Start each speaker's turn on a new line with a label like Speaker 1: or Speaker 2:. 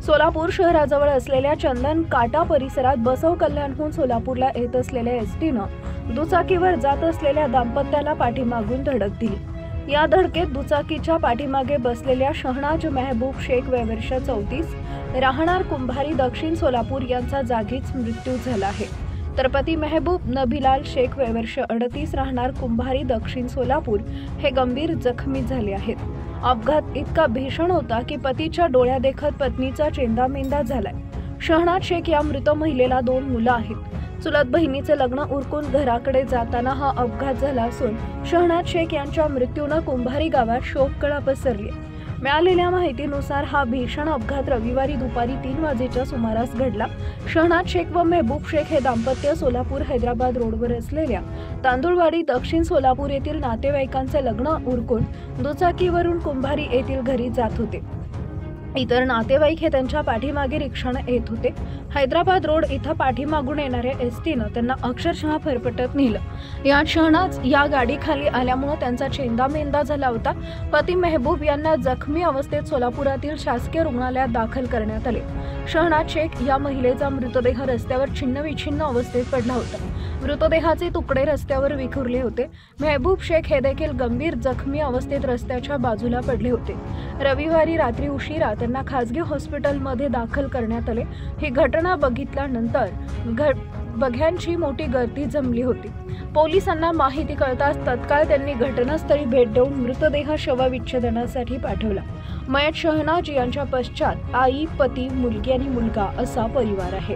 Speaker 1: सोलापूर शहराजवळ असलेल्या चंदन काटा परिसरात बसव कल्याणहून सोलापूरला येत असलेल्या एसटीनं दुचाकीवर जात असलेल्या दाम्पत्याला पाठीमागून धडक दिली। या धडकेत दुचाकीच्या पाठीमागे बसलेल्या शहनाज मेहबूब शेख वय वर्ष 34 राहणार कुंभारी दक्षिण सोलापूर यांचा जागीच मृत्यू झाला आहे। तर पती मेहबूब नबीलाल शेख वय वर्ष 38 राहणार कुंभारी दक्षिण सोलापूर हे गंभीर जखमी झाले आहेत। अपघात इतका भीषण होता की पतीच्या डोळ्या देखत पत्नीचा चेंदामेंदा झालाय। शहनाज शेख या मृत महिलेला 2 मुलं आहेत। चुलत बहिणीचे लग्न उरकून घराकडे जाताना हा अपघात झाला असून शहनाज शेख यांच्या मृत्यूने कुंभारी गावात शोककळा पसरली। मिळालेल्या माहितीनुसार हा भीषण अपघात रविवारी दुपारी 3 वाजेच्या सुमारास घडला। शहनाज शेख व मेहबूब शेख हे दाम्पत्य सोलापूर हैदराबाद रोडवर असलेल्या तांदुळवाडी दक्षिण सोलापूर येथील नातेवाईकांचे लग्न उरकून दुचाकीवरून कुंभारी येथील घरी जात होते। इतर नातेवाईक हे त्यांच्या पाठीमागे रिक्षाने येत होते। हैदराबाद रोड इथं पाठीमागून येणाऱ्या एसटीनं त्यांना अक्षरशः फरफटत नेलं। यात शहनाज या गाडीखाली आल्यामुळे त्यांचा चेंदामेंदा झाला होता। पती मेहबूब यांना जखमी अवस्थेत सोलापुरातील शासकीय रुग्णालयात दाखल करण्यात आले। शहनाज शेख या महिलेचा मृतदेह रस्त्यावर छिन्नविछिन्न अवस्थेत पडला होता। मृतदेहाचे तुकडे रस्त्यावर विखुरले होते। मेहबूब शेख हे देखील गंभीर जखमी अवस्थेत रस्त्याच्या बाजूला पडले होते। रविवारी रात्री उशिरा त्यांना खासगी हॉस्पिटलमध्ये दाखल करण्यात आले। ही घटना बघितल्यानंतर बघ्यांची मोठी गर्दी जमली होती। पोलिसांना माहिती कळताच तत्काळ त्यांनी घटनास्थळी भेट देऊन मृतदेह शवविच्छेदनासाठी पाठवला। मयत शहनाज यांच्या पश्चात आई, पती, मुलगी आणि मुलगा असा परिवार आहे।